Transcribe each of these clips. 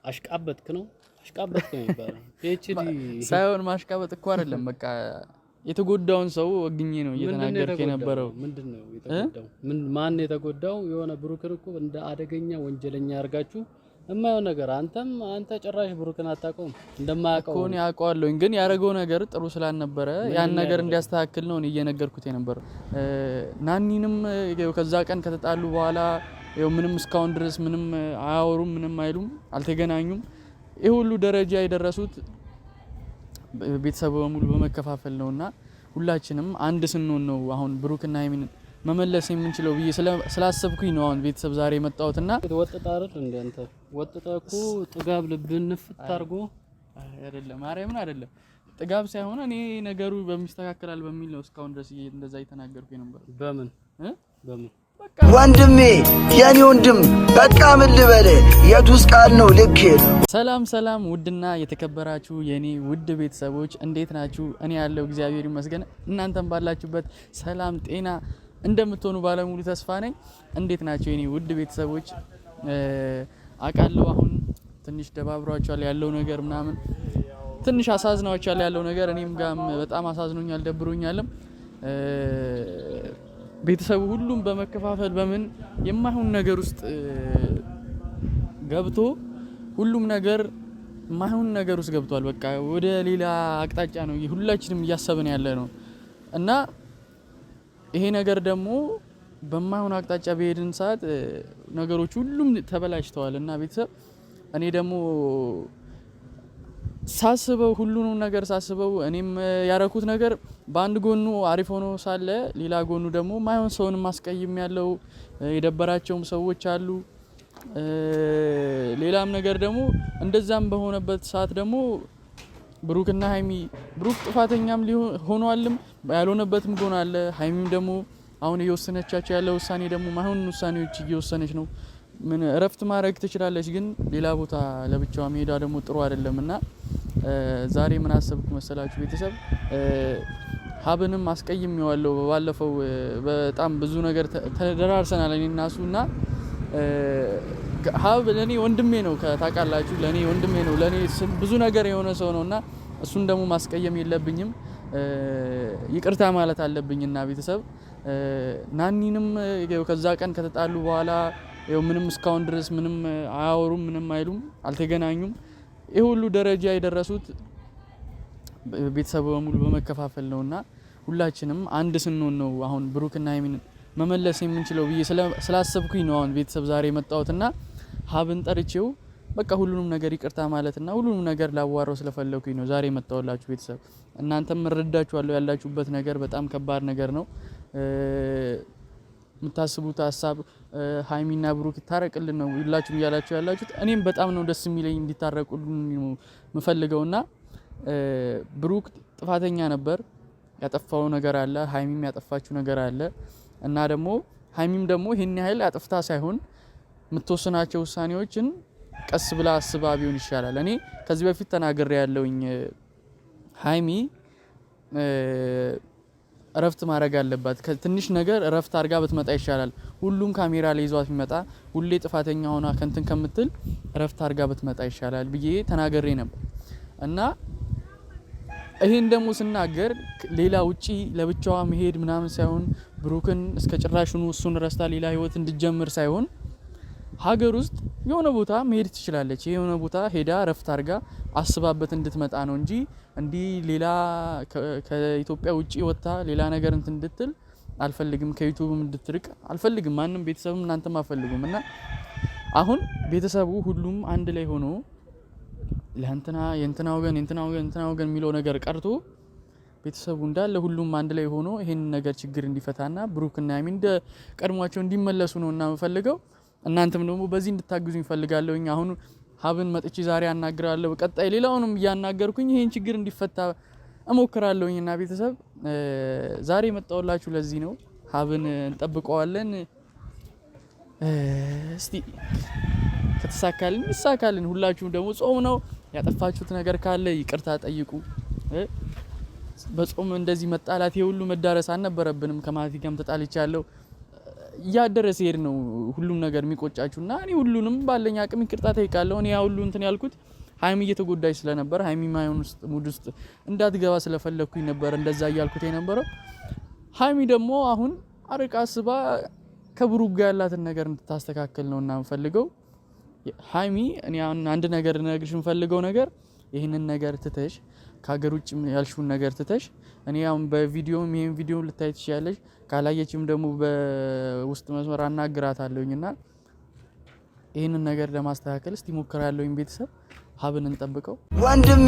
አሽቃበጥክ ነው የሚባለው PhD ሳይሆን ማሽቃበጥ እኮ አይደለም። በቃ የተጎዳውን ሰው ወግኜ ነው እየተናገርኩ የነበረው። ምንድነው የተጎዳው? ማን የተጎዳው? የሆነ ብሩክን እኮ እንደ አደገኛ ወንጀለኛ አድርጋችሁ የማይሆን ነገር አንተ ጭራሽ ብሩክን አታውቀውም። እንደማያውቀው እኮ ነው ያውቀዋለሁኝ፣ ግን ያደረገው ነገር ጥሩ ስላልነበረ ያን ነገር እንዲያስተካክል ነው እየነገርኩት የነበረው። ናኒንም ከዛ ቀን ከተጣሉ በኋላ ምንም እስካሁን ድረስ ምንም አያወሩም፣ ምንም አይሉም፣ አልተገናኙም። ይሄ ሁሉ ደረጃ የደረሱት ቤተሰቡ በሙሉ በመከፋፈል ነውና ሁላችንም አንድ ስንሆን ነው አሁን ብሩክና ሀይሚን መመለስ የምንችለው ብዬ ስላሰብኩኝ ነው አሁን ቤተሰብ ዛሬ መጣሁትና። ወጥታ አይደል እንደ አንተ ወጥታ እኮ ጥጋብ ልብን ንፍት አድርጎ አይደለም፣ ማርያምን አይደለም ጥጋብ ሳይሆን እኔ ነገሩ በሚስተካከላል በሚል ነው እስካሁን ድረስ እንደዛ እየተናገርኩኝ ነበር። በምን ወንድሜ የኔ ወንድም በቃ ምን ልበል የዱስ ቃል ነው ልክ። ሰላም ውድና የተከበራችሁ የኔ ውድ ቤተሰቦች እንዴት ናችሁ? እኔ ያለው እግዚአብሔር ይመስገን፣ እናንተም ባላችሁበት ሰላም ጤና እንደምትሆኑ ባለሙሉ ተስፋ ነኝ። እንዴት ናችሁ የኔ ውድ ቤተሰቦች? አቃለው አሁን ትንሽ ደባብሯቸዋል ያለው ነገር ምናምን ትንሽ አሳዝናቸዋል ያለው ነገር እኔም ጋም በጣም አሳዝኖኛል፣ ደብሮኛልም። ቤተሰቡ ሁሉም በመከፋፈል በምን የማይሆን ነገር ውስጥ ገብቶ ሁሉም ነገር የማይሆን ነገር ውስጥ ገብቷል። በቃ ወደ ሌላ አቅጣጫ ነው ሁላችንም እያሰብን ያለ ነው እና ይሄ ነገር ደግሞ በማይሆን አቅጣጫ በሄድን ሰዓት ነገሮች ሁሉም ተበላሽተዋል እና ቤተሰብ እኔ ደግሞ ሳስበው ሁሉንም ነገር ሳስበው እኔም ያረኩት ነገር በአንድ ጎኑ አሪፍ ሆኖ ሳለ ሌላ ጎኑ ደግሞ ማይሆን ሰውን ማስቀይም ያለው የደበራቸውም ሰዎች አሉ። ሌላም ነገር ደግሞ እንደዛም በሆነበት ሰዓት ደግሞ ብሩክና ሀይሚ ብሩክ ጥፋተኛም ሆኗልም ያልሆነበትም ጎን አለ። ሀይሚም ደግሞ አሁን እየወሰነቻቸው ያለው ውሳኔ ደግሞ ማይሆን ውሳኔዎች እየወሰነች ነው። ምን እረፍት ማድረግ ትችላለች፣ ግን ሌላ ቦታ ለብቻዋ መሄዷ ደግሞ ጥሩ አይደለምና ዛሬ ምን አሰብኩ መሰላችሁ ቤተሰብ? ሀብንም አስቀይሜዋለሁ። ባለፈው በጣም ብዙ ነገር ተደራርሰናል እኔና እሱና ሀብ ለኔ ወንድሜ ነው፣ ታውቃላችሁ። ለኔ ወንድሜ ነው፣ ለኔ ብዙ ነገር የሆነ ሰው ነውና እሱን ደግሞ ማስቀየም የለብኝም፣ ይቅርታ ማለት አለብኝና ቤተሰብ ናኒንም ከዛ ቀን ከተጣሉ በኋላ ምንም እስካሁን ድረስ ምንም አያወሩም፣ ምንም አይሉም፣ አልተገናኙም። ይሄ ሁሉ ደረጃ የደረሱት ቤተሰቡ በሙሉ በመከፋፈል ነውና ሁላችንም አንድ ስንሆን ነው አሁን ብሩክና ሀይሚን መመለስ የምንችለው ብዬ ስላሰብኩኝ ነው አሁን ቤተሰብ ዛሬ መጣሁትና ሀብን ጠርቼው በቃ ሁሉንም ነገር ይቅርታ ማለትና ሁሉንም ነገር ላዋራው ስለፈለኩኝ ነው ዛሬ መጣሁላችሁ ቤተሰብ። እናንተም እረዳችኋለሁ፣ ያላችሁበት ነገር በጣም ከባድ ነገር ነው። የምታስቡት ሀሳብ ሀይሚና ብሩክ ይታረቅልን ነው ሁላችሁም እያላችሁ ያላችሁት። እኔም በጣም ነው ደስ የሚለኝ እንዲታረቁልን ነው የምፈልገውና ብሩክ ጥፋተኛ ነበር፣ ያጠፋው ነገር አለ፣ ሀይሚም ያጠፋችው ነገር አለ እና ደግሞ ሀይሚም ደግሞ ይሄን ያህል አጥፍታ ሳይሆን የምትወስናቸው ውሳኔዎችን ቀስ ብላ አስባ ቢሆን ይሻላል። እኔ ከዚህ በፊት ተናግሬ ያለውኝ ሀይሚ እረፍት ማድረግ አለባት። ከትንሽ ነገር እረፍት አድርጋ ብትመጣ ይሻላል። ሁሉም ካሜራ ላይ ይዟት ቢመጣ ሁሌ ጥፋተኛ ሆና ከንትን ከምትል እረፍት አድርጋ ብትመጣ ይሻላል ብዬ ተናግሬ ነበር እና ይሄን ደግሞ ስናገር ሌላ ውጪ ለብቻዋ መሄድ ምናምን ሳይሆን ብሩክን እስከ ጭራሹን እሱን ረስታ ሌላ ህይወት እንድትጀምር ሳይሆን ሀገር ውስጥ የሆነ ቦታ መሄድ ትችላለች። የሆነ ቦታ ሄዳ እረፍት አድርጋ አስባበት እንድትመጣ ነው እንጂ እንዲህ ሌላ ከኢትዮጵያ ውጪ ወጣ ሌላ ነገር እንትን እንድትል አልፈልግም። ከዩቲዩብም እንድትርቅ አልፈልግም። ማንንም ቤተሰብም እናንተም አልፈልጉም እና አሁን ቤተሰቡ ሁሉም አንድ ላይ ሆኖ ለእንትና የእንትና ወገን የሚለው ነገር ቀርቶ ቤተሰቡ እንዳለ ሁሉም አንድ ላይ ሆኖ ይሄን ነገር ችግር እንዲፈታና ብሩክና ሀይሚ እንደ ቀድሟቸው እንዲመለሱ ነውና የምፈልገው። እናንተም ደግሞ በዚህ እንድታግዙኝ እፈልጋለሁኝ። አሁን ሀብን መጥቼ ዛሬ አናግራለሁ፣ ቀጣይ ሌላውንም እያናገርኩኝ ይሄን ችግር እንዲፈታ እሞክራለሁኝና ቤተሰብ ዛሬ መጣሁላችሁ ለዚህ ነው። ሀብን እንጠብቀዋለን። እስቲ ከተሳካልን ይሳካልን። ሁላችሁም ደግሞ ጾም ነው፣ ያጠፋችሁት ነገር ካለ ይቅርታ ጠይቁ። በጾም እንደዚህ መጣላት የሁሉ መዳረስ አልነበረብንም። ከማቲ ጋርም ተጣልቻለሁ። ያደረ ሲሄድ ነው ሁሉም ነገር የሚቆጫችሁና እኔ ሁሉንም ባለኝ አቅም ይቅርታ ጠይቃለሁ። እኔ ሁሉ እንትን ያልኩት ሃይሚ እየተጎዳች ስለነበር ሃይሚ ማይሆን ውስጥ ሙድ ውስጥ እንዳትገባ ስለፈለኩኝ ነበር እንደዛ እያልኩት የነበረው። ሃይሚ ደግሞ አሁን አርቃ አስባ ከብሩክ ጋር ያላትን ነገር እንድታስተካክል ነውና የምፈልገው። ሃይሚ እኔ አሁን አንድ ነገር ልነግርሽ የምፈልገው ነገር ይሄንን ነገር ትተሽ ከሀገር ውጭ ያልሽውን ነገር ትተሽ እኔ አሁን በቪዲዮም ይሄን ቪዲዮ ልታይ ትችያለሽ። ካላየችም ደግሞ በውስጥ መስመር አናግራታለሁኝና ይሄንን ነገር ለማስተካከል እስቲ ሞክራለሁኝ። ቤተሰብ ሀብን እንጠብቀው። ወንድሜ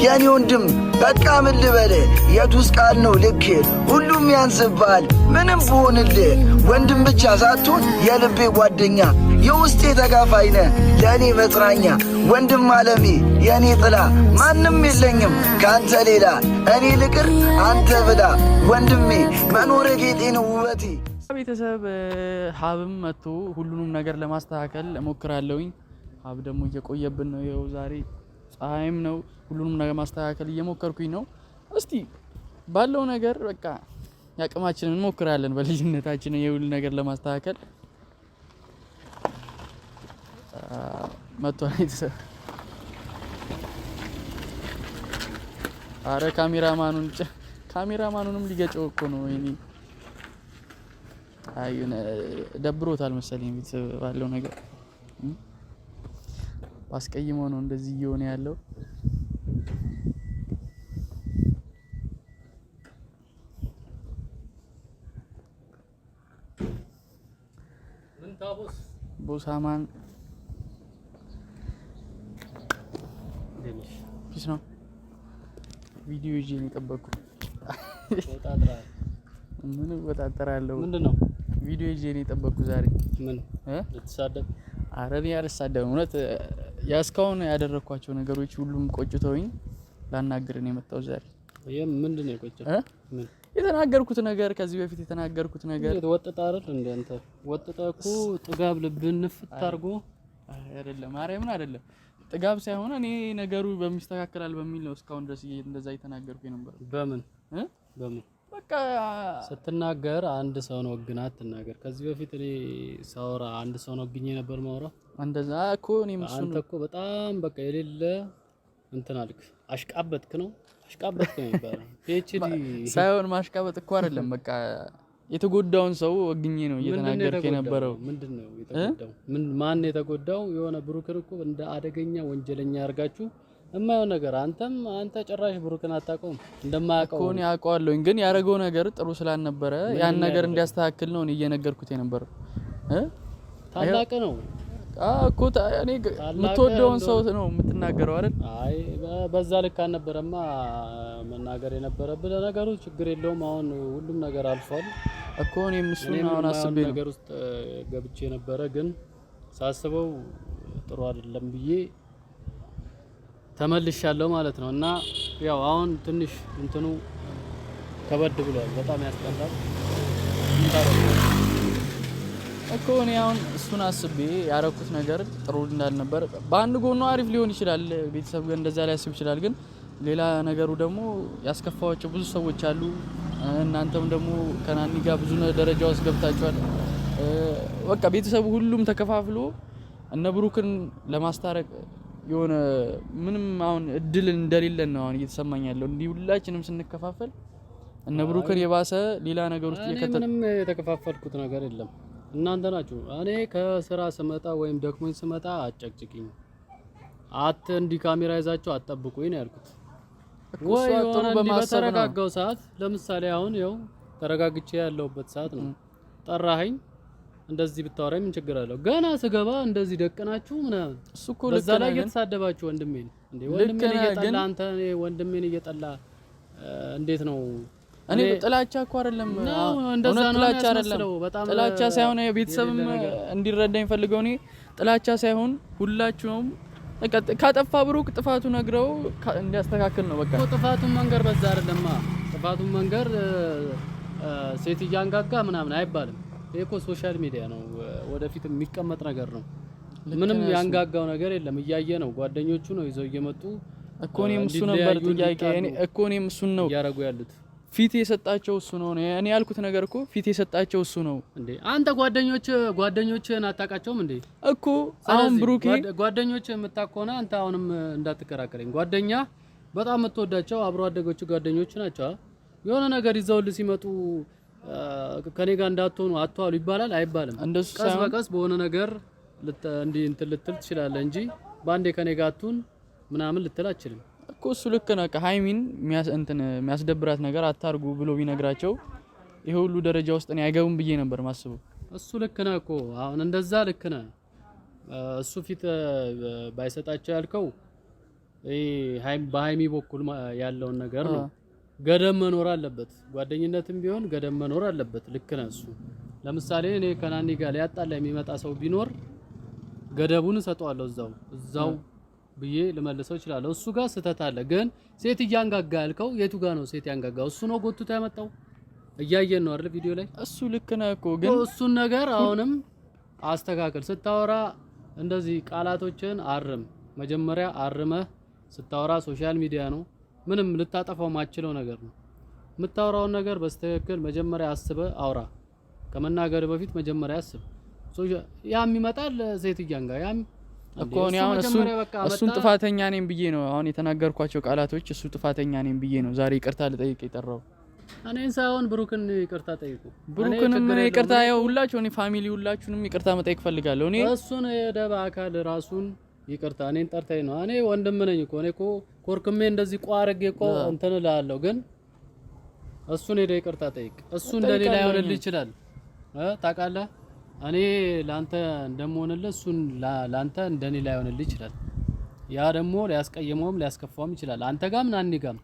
የኔ ወንድም በቃ ምን ልበል የቱስ ቃል ነው ልክ ሁሉም ያንስባል ምንም ብሆንልህ ወንድም ብቻ ሳትሆን የልቤ ጓደኛ የውስጤ ተጋፋይነ ለእኔ መጽናኛ ወንድም አለሜ የኔ ጥላ ማንም የለኝም ካንተ ሌላ እኔ ልቅር አንተ ብላ ወንድሜ መኖረ ጌጤ ነው ውበቴ። ቤተሰብ ሀብም መጥቶ ሁሉንም ነገር ለማስተካከል እሞክራለሁኝ። ሀብ ደግሞ እየቆየብን ነው። ይኸው ዛሬ ፀሐይም ነው። ሁሉንም ነገር ማስተካከል እየሞከርኩኝ ነው። እስቲ ባለው ነገር በቃ ያቅማችንን እንሞክራለን። በልጅነታችን የሁሉ ነገር ለማስተካከል መጥቷል። ቤተሰብ አረ ካሜራማኑንም ሊገጨው እኮ ነው። ወይኔ አይነ ደብሮታል መሰለኝ ቤተሰብ ባለው ነገር ባስቀይመው ነው እንደዚህ እየሆነ ያለው። ምን ታቦስ ቦሳማን ደንሽ ፒስ ነው ቪዲዮ ይዤ ነው የጠበቅኩት። ምን ወጣጠራለሁ? ምንድነው ቪዲዮ ይዤ ነው የጠበቅኩት ዛሬ። ምን ልትሳደብ? አረብ ያርሳደብ እውነት ያስካውን ያደረኳቸው ነገሮች ሁሉም ቆጭተውኝ ላናግር ነው የመጣው ዛሬ። ይሄም ምንድነው የቆጨው? ምን የተናገርኩት ነገር ከዚህ በፊት የተናገርኩት ነገር ወጥጣ አይደል እንደ አንተ ወጥጣኩ ጥጋብ ልብን ንፍት አድርጎ አይደለም። ማርያምን አይደለም ጥጋብ ሳይሆን እኔ ነገሩ በሚስተካከላል በሚል ነው እስካሁን ድረስ እንደዛ የተናገርኩ ነበር። በምን በቃ ስትናገር አንድ ሰው ነው ግና አትናገር። ከዚህ በፊት እኔ ሳወራ አንድ ሰው ነው ግኜ ነበር ማውራ እንደዛ እኮ እኔም እሱ አንተ እኮ በጣም በቃ የሌለ እንትን አልክ። አሽቃበጥክ ነው ይባላል። ፒኤችዲ ሳይሆን ማሽቃበጥ እኮ አይደለም። በቃ የተጎዳውን ሰው ወግኜ ነው እየተናገርኩ የነበረው። ምንድነው የተጎዳው? ማን የተጎዳው? የሆነ ብሩክን እኮ እንደ አደገኛ ወንጀለኛ አርጋችሁ እማየው ነገር አንተ ጭራሽ ብሩክን አታውቀውም። እንደማያውቀው እኮ ነው ያውቀዋለሁ፣ ግን ያደረገው ነገር ጥሩ ስላልነበረ ያን ነገር እንዲያስተካክል ነው እየነገርኩት የነበረው። ታላቅ ነው እኮ እኔ የምትወደውን ሰው ነው የምትናገረው አይደል? አይ በዛ ልክ አልነበረማ መናገር የነበረብህ። ነገሩ ችግር የለውም። አሁን ሁሉም ነገር አልፏል እኮ እኔም እሱን አሁን አስቤ ነው ነገር ውስጥ ገብቼ ነበረ፣ ግን ሳስበው ጥሩ አይደለም ብዬ ተመልሻለሁ ማለት ነው። እና ያው አሁን ትንሽ እንትኑ ከበድ ብሏል። በጣም ያስጠላል እኮ እኔ አሁን እሱን አስቤ ያረኩት ነገር ጥሩ እንዳልነበር በአንድ ጎኑ አሪፍ ሊሆን ይችላል፣ ቤተሰብ ግን እንደዛ ሊያስብ ይችላል። ግን ሌላ ነገሩ ደግሞ ያስከፋዋቸው ብዙ ሰዎች አሉ። እናንተም ደግሞ ከናኒ ጋር ብዙ ደረጃ ውስጥ ገብታችኋል። በቃ ቤተሰቡ ሁሉም ተከፋፍሎ እነ ብሩክን ለማስታረቅ የሆነ ምንም አሁን እድል እንደሌለን ነው አሁን እየተሰማኝ ያለው። እንዲህ ሁላችንም ስንከፋፈል እነ ብሩክን የባሰ ሌላ ነገር ውስጥ እየከተተ ምንም የተከፋፈልኩት ነገር የለም። እናንተ ናችሁ። እኔ ከስራ ስመጣ ወይም ደክሞኝ ስመጣ አጨቅጭቂኝ እንዲህ ካሜራ ይዛችሁ አጠብቁኝ ነው ያልኩት። ወይ ጥሩ በተረጋጋው ሰዓት ለምሳሌ አሁን ይኸው ተረጋግቼ ያለሁበት ሰዓት ነው። ጠራኸኝ እንደዚህ ብታወራኝ ምን ችግር አለው? ገና ስገባ እንደዚህ ደቅናችሁ ምናምን እሱ እኮ በዛ ላይ እየተሳደባችሁ ወንድሜን እየጠላ አንተ ወንድሜን እየጠላ እንዴት ነው? እኔ ጥላቻ እኮ አይደለም እንደዛ ነው ጥላቻ አይደለም። ጥላቻ ሳይሆን ቤተሰብም እንዲረዳኝ ፈልገው እኔ ጥላቻ ሳይሆን ሁላችሁም ካጠፋ ብሩክ ጥፋቱ ነግረው እንዲያስተካክል ነው። በቃ ጥፋቱን መንገር በዛ አይደለማ። ጥፋቱን መንገር ሴት እያንጋጋ ምናምን አይባልም። ይሄ እኮ ሶሻል ሚዲያ ነው፣ ወደፊት የሚቀመጥ ነገር ነው። ምንም ያንጋጋው ነገር የለም። እያየ ነው። ጓደኞቹ ነው ይዘው እየመጡ እኮ እኔም እሱ ነበር ጥያቄ እኔ እኮ እኔም እሱን ነው ያረጉ ያሉት። ፊት የሰጣቸው እሱ ነው። እኔ ያልኩት ነገር እኮ ፊት የሰጣቸው እሱ ነው እንዴ። አንተ ጓደኞችህን አታውቃቸውም እንዴ እኮ? አሁን ብሩኬ ጓደኞችህ የምታውቀውና አንተ አሁንም እንዳትከራከረኝ። ጓደኛ በጣም የምትወዳቸው አብሮ አደጎቹ ጓደኞች ናቸው። የሆነ ነገር ይዘውልህ ሲመጡ ከኔ ጋር እንዳትሆኑ አትዋሉ ይባላል አይባልም? ቀስ በቀስ በሆነ ነገር እንትን ልትል ትችላለህ እንጂ ባንዴ ከኔ ጋር አትሁን ምናምን ልትል አትችልም እኮ። እሱ ልክ ነው። ሃይሚን የሚያስደብራት ነገር አታርጉ ብሎ ቢነግራቸው ይሄ ሁሉ ደረጃ ውስጥ እኔ አይገቡም ብዬ ነበር ማስበው። እሱ ልክ ነው እኮ አሁን እንደዛ ልክ ነው። እሱ ፊት ባይሰጣቸው ያልከው በሃይሚ በኩል ያለውን ነገር ነው። ገደብ መኖር አለበት። ጓደኝነትም ቢሆን ገደብ መኖር አለበት። ልክ ነው እሱ። ለምሳሌ እኔ ከናኒ ጋር ሊያጣላ የሚመጣ ሰው ቢኖር ገደቡን እሰጠዋለሁ እዛው ብዬ ልመልሰው እችላለሁ። እሱ ጋር ስህተት አለ። ግን ሴት እያንጋጋ ያልከው የቱ ጋር ነው ሴት ያንጋጋው? እሱ ነው ጎትቶ ያመጣው። እያየን ነው አይደል ቪዲዮ ላይ። እሱ ልክ ነው እኮ። ግን እሱን ነገር አሁንም አስተካክል። ስታወራ እንደዚህ ቃላቶችን አርም። መጀመሪያ አርመህ ስታወራ ሶሻል ሚዲያ ነው፣ ምንም ልታጠፋው ማችለው ነገር ነው። የምታወራውን ነገር በስተክክል መጀመሪያ አስበህ አውራ። ከመናገር በፊት መጀመሪያ አስብ። ያም ይመጣል ሴት እያንጋ ያም እኮ ነው። አሁን እሱን ጥፋተኛ ነኝ ብዬ ነው አሁን የተናገርኳቸው ቃላቶች። እሱ ጥፋተኛ ነኝ ብዬ ነው ዛሬ ይቅርታ ልጠይቅ የጠራው። እኔን ሳይሆን ብሩክን ይቅርታ ጠይቁ። ብሩክንም ይቅርታ ያው ሁላችሁ እኔ ፋሚሊ ሁላችሁንም ይቅርታ መጠየቅ ፈልጋለሁ። እኔ እሱን የደባ አካል ራሱን ይቅርታ እኔን ጠርተኝ ነው። እኔ ወንድም ነኝ እኮ። እኔ እኮ ኮርክሜ እንደዚህ ቋርጌ እኮ እንትን እላለሁ። ግን እሱን ሄደ ይቅርታ ጠይቅ። እሱ እንደኔ ላይሆንልህ ይችላል ታውቃለህ። እኔ ላንተ እንደምሆንልህ እሱን ላንተ እንደኔ ላይሆንልህ ይችላል። ያ ደግሞ ሊያስቀየመውም ሊያስከፋውም ይችላል። አንተ ጋም ናኒ ጋም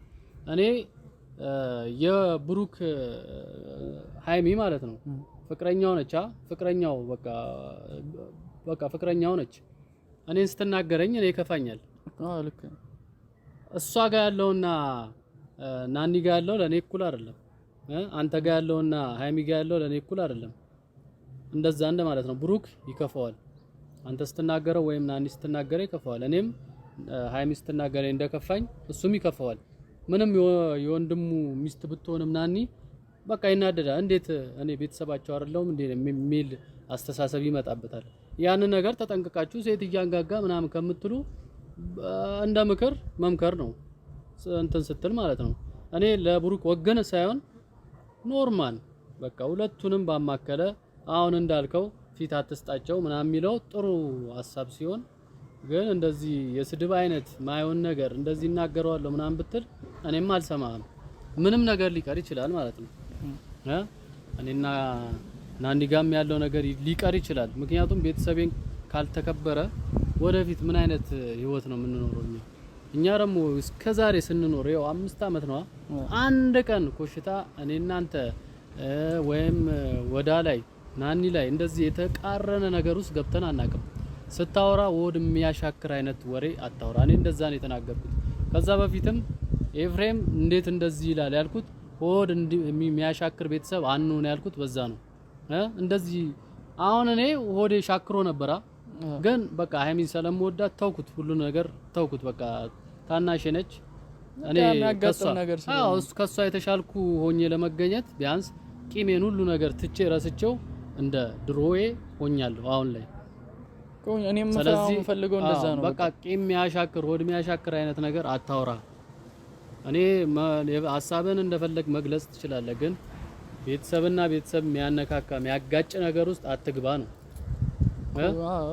እኔ የብሩክ ሃይሚ ማለት ነው ፍቅረኛው ነች። ፍቅረኛው በቃ ፍቅረኛው ነች። እኔን ስትናገረኝ እኔ ይከፋኛል። ልክ እሷ ጋር ያለውና ናኒ ጋር ያለው ለኔ እኩል አይደለም። አንተ ጋር ያለውና ሃይሚ ጋር ያለው ለኔ እኩል አይደለም። እንደዛ ማለት ነው። ብሩክ ይከፋዋል አንተ ስትናገረው ወይም ናኒ ስትናገረው ይከፋዋል። እኔም ሃይሚ ስትናገረኝ እንደከፋኝ እሱም ይከፋዋል። ምንም የወንድሙ ሚስት ብትሆንም ናኒ በቃ ይናደዳል። እንዴት እኔ ቤተሰባቸው አይደለሁም እንዴ የሚል አስተሳሰብ ይመጣበታል። ያንን ነገር ተጠንቅቃችሁ ሴት እያንጋጋ ምናምን ከምትሉ እንደ ምክር መምከር ነው እንትን ስትል ማለት ነው። እኔ ለብሩክ ወገነ ሳይሆን ኖርማል በቃ ሁለቱንም ባማከለ አሁን እንዳልከው ፊት አትስጣቸው ምናምን የሚለው ጥሩ ሐሳብ ሲሆን፣ ግን እንደዚህ የስድብ አይነት ማይሆን ነገር እንደዚህ እናገረዋለሁ ምናምን ብትል እኔም አልሰማህም። ምንም ነገር ሊቀር ይችላል ማለት ነው። እኔና ናኒ ጋም ያለው ነገር ሊቀር ይችላል። ምክንያቱም ቤተሰቤን ካልተከበረ ወደፊት ምን አይነት ህይወት ነው የምንኖረው? እኛ ደግሞ እስከዛሬ ስንኖር ያው 5 አመት ነው። አንድ ቀን ኮሽታ እኔ እናንተ ወይም ወዳ ላይ ናኒ ላይ እንደዚህ የተቃረነ ነገር ውስጥ ገብተን አናውቅም። ስታወራ ወድ የሚያሻክር አይነት ወሬ አታወራ። እኔ እንደዛ ነው የተናገርኩት። ከዛ በፊትም ኤፍሬም እንዴት እንደዚህ ይላል ያልኩት ወድ የሚያሻክር ቤተሰብ አንሆን ያልኩት በዛ ነው። እንደዚህ አሁን እኔ ሆዴ ሻክሮ ነበራ፣ ግን በቃ ሃይሚን ስለምወዳት ተውኩት፣ ሁሉ ነገር ተውኩት። በቃ ታናሽ ነች። እኔ ከሷ የተሻልኩ ሆኜ ለመገኘት ቢያንስ ቂሜን ሁሉ ነገር ትቼ ረስቼው እንደ ድሮዬ ሆኛለሁ አሁን ላይ። እኔም ፈልገው እንደዛ ነው። በቃ ቂም የሚያሻክር ሆድ የሚያሻክር አይነት ነገር አታውራ። እኔ ሀሳብን እንደፈለግ መግለጽ ትችላለህ፣ ግን ቤተሰብና ቤተሰብ የሚያነካካ የሚያጋጭ ነገር ውስጥ አትግባ ነው።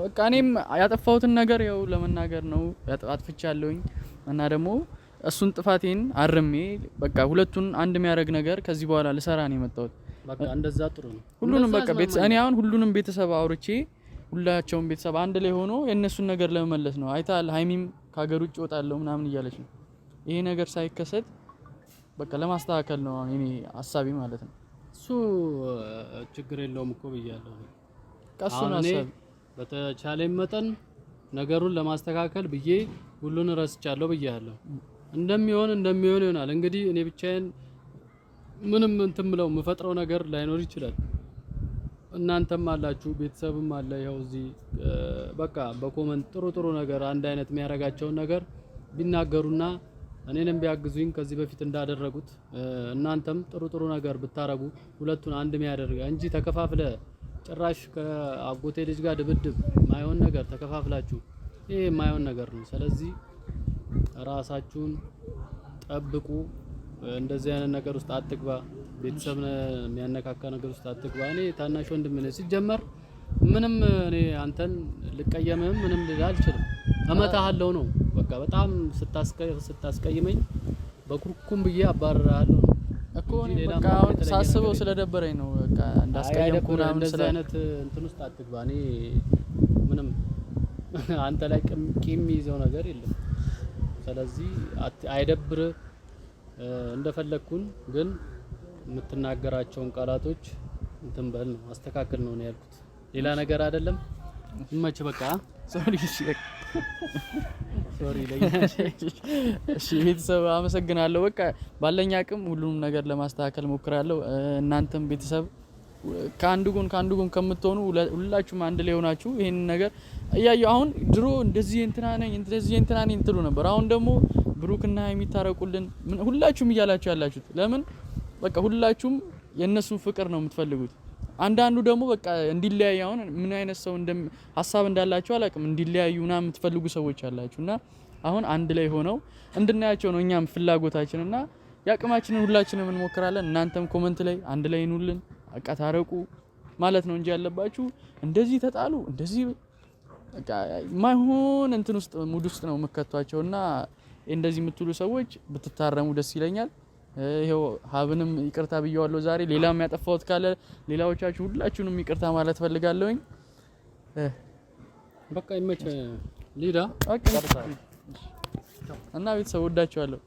በቃ እኔም ያጠፋሁትን ነገር ያው ለመናገር ነው አጥፍቻለሁኝ እና ደግሞ እሱን ጥፋቴን አርሜ በቃ ሁለቱን አንድ የሚያደርግ ነገር ከዚህ በኋላ ልሰራ ነው የመጣሁት። በቃ እንደዛ ጥሩ ነው። ሁሉንም በቃ እኔ አሁን ሁሉንም ቤተሰብ አውርቼ ሁላቸውም ቤተሰብ አንድ ላይ ሆኖ የእነሱን ነገር ለመመለስ ነው። አይታል ሃይሚም ከሀገር ውጭ ወጣለሁ ምናምን እያለች ነው። ይሄ ነገር ሳይከሰት በቃ ለማስተካከል ነው እኔ ሐሳቢ ማለት ነው። እሱ ችግር የለውም እኮ ብያለሁ። ቀሱን ሐሳብ በተቻለኝ መጠን ነገሩን ለማስተካከል ብዬ ሁሉን ረስቻለሁ ብያለሁ። እንደሚሆን ይሆናል። እንግዲህ እኔ ብቻዬን ምንም እንትን ብለው የምፈጥረው ነገር ላይኖር ይችላል። እናንተም አላችሁ፣ ቤተሰብም አለ። ያው እዚህ በቃ በኮመንት ጥሩ ነገር አንድ አይነት የሚያረጋቸውን ነገር ቢናገሩና እኔንም ቢያግዙኝ ከዚህ በፊት እንዳደረጉት እናንተም ጥሩ ነገር ብታረጉ ሁለቱን አንድ የሚያደርግ እንጂ ተከፋፍለ ጭራሽ ከአጎቴ ልጅ ጋር ድብድብ ማይሆን ነገር ተከፋፍላችሁ ይሄ ማይሆን ነገር ነው። ስለዚህ ራሳችሁን ጠብቁ። እንደዚህ አይነት ነገር ውስጥ አትግባ። ቤተሰብ የሚያነካካ ነገር ውስጥ አትግባ። እኔ ታናሽ ወንድም ነኝ ሲጀመር ምንም እኔ አንተን ልቀየምም ምንም ልል አልችልም። እመታሃለሁ ነው በቃ በጣም ስታስቀይመኝ በኩርኩም ብዬ አባርራለሁ እኮ እኔ በቃ አሁን ሳስበው ስለደበረኝ ነው በቃ እንዳስቀየምኩ ምናምን እንደዚህ አይነት እንትን ውስጥ አትግባ። እኔ ምንም አንተ ላይ ቂም ይዘው ነገር የለም። ስለዚህ አይደብር እንደፈለኩን ግን የምትናገራቸውን ቃላቶች እንትን በል ነው አስተካክል ነው ያልኩት። ሌላ ነገር አይደለም። እመች በቃ ሶሪ እሺ ቤተሰብ አመሰግናለሁ። በቃ ባለኝ አቅም ሁሉንም ነገር ለማስተካከል ሞክራለሁ። እናንተም ቤተሰብ ከአንዱ ጎን ከምትሆኑ ሁላችሁም አንድ ላይ ሆናችሁ ይሄን ነገር እያየሁ አሁን ድሮ እንደዚህ እንትና ነኝ እንትሉ ነበር። አሁን ደግሞ ብሩክና የሚታረቁልን ሁላችሁም እያላችሁ ያላችሁት ለምን በቃ ሁላችሁም የነሱን ፍቅር ነው የምትፈልጉት። አንዳንዱ ደግሞ በቃ እንዲለያዩ አሁን ምን አይነት ሰው ሐሳብ እንዳላችሁ አላውቅም እንዲለያዩና የምትፈልጉ ሰዎች አላችሁና አሁን አንድ ላይ ሆነው እንድናያቸው ነው እኛም ፍላጎታችንና ያቅማችንን ሁላችንም እንሞክራለን። እናንተም ኮሜንት ላይ አንድ ላይ ኑልን በቃ ታረቁ ማለት ነው እንጂ ያለባችሁ እንደዚህ ተጣሉ እንደዚህ በቃ ማይሆን እንትን ውስጥ ሙድ ውስጥ ነው መከቷቸውና እንደዚህ የምትሉ ሰዎች ብትታረሙ ደስ ይለኛል። ይሄው ሀብንም ይቅርታ ብየዋለሁ ዛሬ። ሌላም ያጠፋሁት ካለ ሌላዎቻችሁ ሁላችሁንም ይቅርታ ማለት ፈልጋለሁኝ። በቃ ይመች ሊዳ እና ቤተሰብ ወዳችኋለሁ።